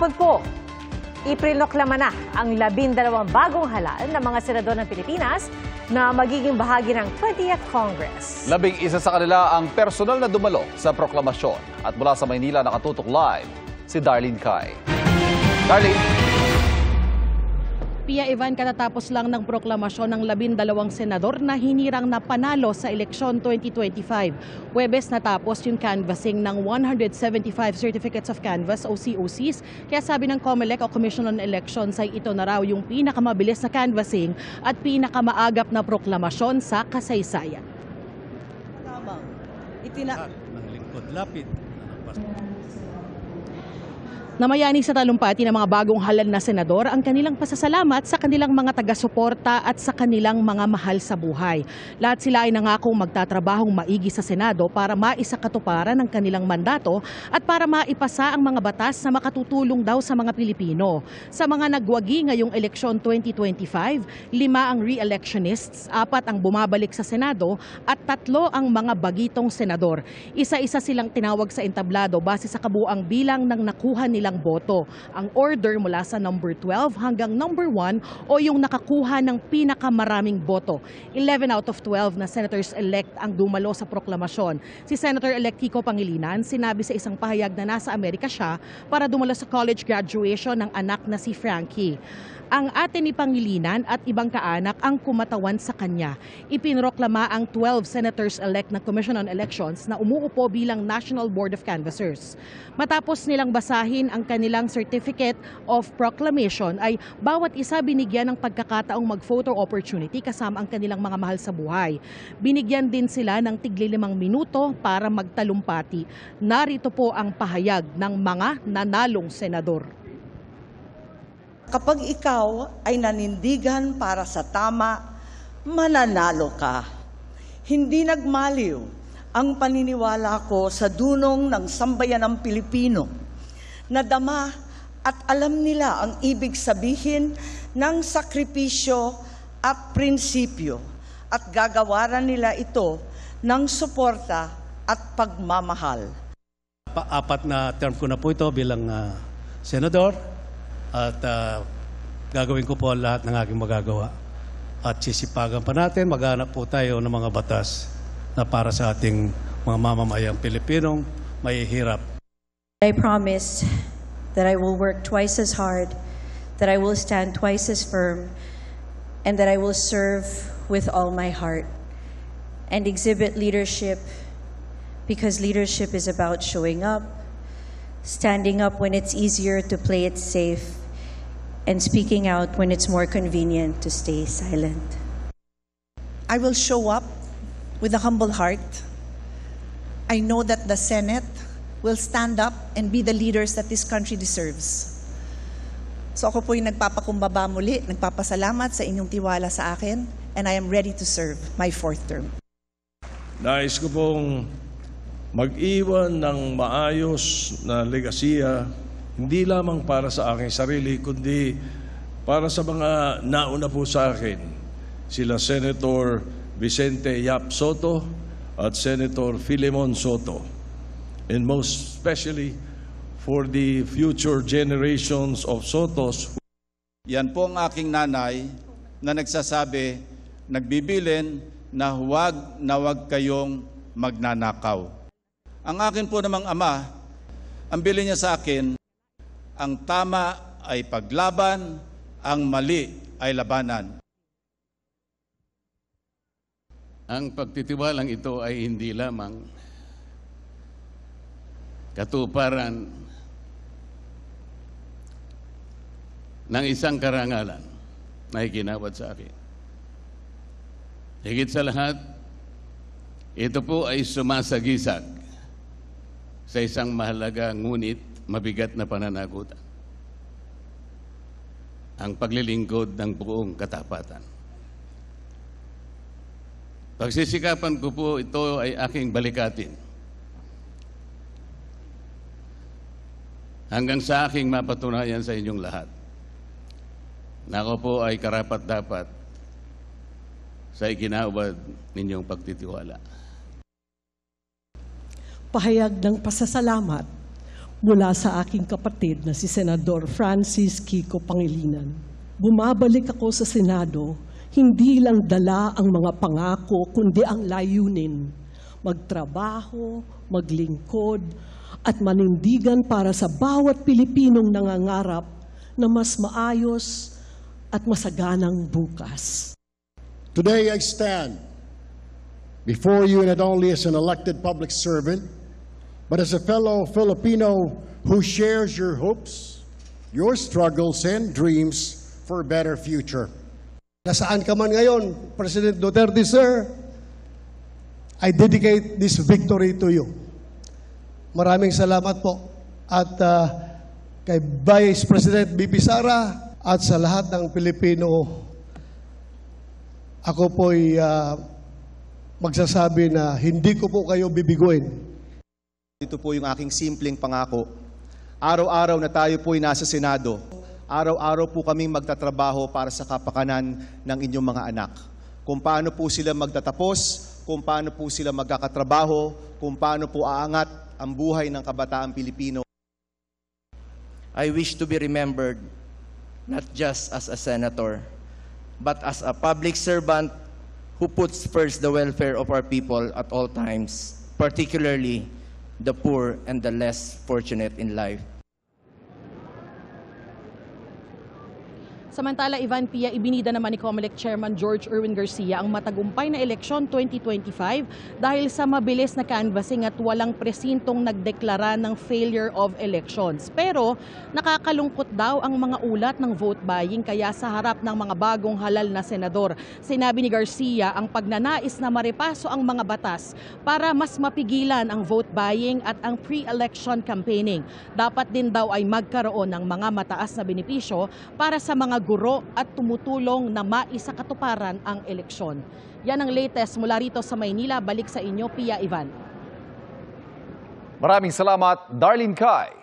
Kahapon po, iprinoklama na ang 12 bagong halal na mga senador ng Pilipinas na magiging bahagi ng 20th Congress. 11 sa kanila ang personal na dumalo sa proklamasyon. At mula sa Maynila nakatutok live si Darlene Kai. Darlene. Pia Ivan, katatapos lang ng proklamasyon ng 12 senador na hinirang na panalo sa eleksyon 2025. Huwebes natapos yung canvassing ng 175 Certificates of Canvass o COCs. Kaya sabi ng COMELEC o Commission on Elections ay ito na raw yung pinakamabilis na canvassing at pinakamaagap na proklamasyon sa kasaysayan. Tamang ng lingkod lapid. Namayani sa talumpati ng mga bagong halal na senador ang kanilang pasasalamat sa kanilang mga taga-suporta at sa kanilang mga mahal sa buhay. Lahat sila ay nangakong magtatrabahong maigi sa Senado para maisakatuparan ang kanilang mandato at para maipasa ang mga batas na makatutulong daw sa mga Pilipino. Sa mga nagwagi ngayong eleksyon 2025, 5 ang re-electionists, 4 ang bumabalik sa Senado at 3 ang mga bagitong senador. Isa-isa silang tinawag sa entablado base sa kabuuang bilang ng nakuha nilang boto. Ang order mula sa number 12 hanggang number 1 o yung nakakuha ng pinakamaraming boto. 11 out of 12 na senators-elect ang dumalo sa proklamasyon. Si Senator-elect Kiko Pangilinan sinabi sa isang pahayag na nasa Amerika siya para dumalo sa college graduation ng anak na si Frankie. Ang ate ni Pangilinan at ibang kaanak ang kumatawan sa kanya. Ipinroklama ang 12 senators-elect ng Commission on Elections na umuupo bilang National Board of Canvassers. Matapos nilang basahin ang kanilang Certificate of Proclamation ay bawat isa binigyan ng pagkakataong mag-photo opportunity kasama ang kanilang mga mahal sa buhay. Binigyan din sila ng tigli 5 minuto para magtalumpati. Narito po ang pahayag ng mga nanalong senador. Kapag ikaw ay nanindigan para sa tama, mananalo ka. Hindi nagmaliw ang paniniwala ko sa dunong ng sambayanang Pilipino. Nadama at alam nila ang ibig sabihin ng sakripisyo at prinsipyo at gagawaran nila ito ng suporta at pagmamahal. 4 na term ko na po ito bilang senador. At gagawin ko po lahat ng aking magagawa. At sisipagan pa natin, maghanap po tayo ng mga batas na para sa ating mga mamamayang Pilipinong mahihirap. I promise that I will work twice as hard, that I will stand twice as firm, and that I will serve with all my heart and exhibit leadership, because leadership is about showing up, standing up when it's easier to play it safe, and speaking out when it's more convenient to stay silent. I will show up with a humble heart. I know that the Senate will stand up and be the leaders that this country deserves. So ako po yung nagpapakumbaba muli, nagpapasalamat sa inyong tiwala sa akin, and I am ready to serve my 4th term. Nais ko pong mag-iwan ng maayos na legasiya, hindi lamang para sa aking sarili, kundi para sa mga nauna po sa akin, sila Senator Vicente Yap Soto at Senator Filemon Soto. And most especially for the future generations of Sotos. Yan po ang aking nanay na nagsasabi, nagbibilin na huwag kayong magnanakaw. Ang akin po namang ama, ang bilin niya sa akin, ang tama ay paglaban, ang mali ay labanan. Ang pagtitiwalang ito ay hindi lamang katuparan ng isang karangalan na iginawad sa akin. Higit sa lahat, ito po ay sumasagisag sa isang mahalaga ngunit mabigat na pananagutan. Ang paglilingkod ng buong katapatan. Pagsisikapan ko po ito ay aking balikatin. Hanggang sa aking mapatunayan sa inyong lahat na ako po ay karapat-dapat sa iginawad ninyong pagtitiwala. Pahayag ng pasasalamat mula sa aking kapatid na si Senador Francis Kiko Pangilinan. Bumabalik ako sa Senado, hindi lang dala ang mga pangako, kundi ang layunin. Magtrabaho, maglingkod, at manindigan para sa bawat Pilipinong nangangarap na mas maayos at masaganang bukas. Today I stand before you not only as an elected public servant, but as a fellow Filipino who shares your hopes, your struggles, and dreams for a better future. Nasaan ka man ngayon, President Duterte, sir, I dedicate this victory to you. Maraming salamat po. At kay Vice President BP Sara at sa lahat ng Pilipino, ako po'y magsasabi na hindi ko po kayo bibiguin. Ito po yung aking simpleng pangako. Araw-araw na tayo po'y nasa Senado, araw-araw po kaming magtatrabaho para sa kapakanan ng inyong mga anak. Kung paano po sila magtatapos, kung paano po sila magkakatrabaho, kung paano po aangat ang buhay ng kabataang Pilipino. I wish to be remembered not just as a senator, but as a public servant who puts first the welfare of our people at all times, particularly the poor and the less fortunate in life. Samantala, Ivan Pia, ibinida naman ni COMELEC Chairman George Erwin Garcia ang matagumpay na eleksyon 2025 dahil sa mabilis na canvassing at walang presintong nagdeklara ng failure of elections. Pero nakakalungkot daw ang mga ulat ng vote buying kaya sa harap ng mga bagong halal na senador. Sinabi ni Garcia ang pagnanais na maripaso ang mga batas para mas mapigilan ang vote buying at ang pre-election campaigning. Dapat din daw ay magkaroon ng mga mataas na benepisyo para sa mga guro at tumutulong na maisakatuparan ang eleksyon. Yan ang latest mula rito sa Maynila. Balik sa inyo, Pia Ivan. Maraming salamat, Darlene Kai.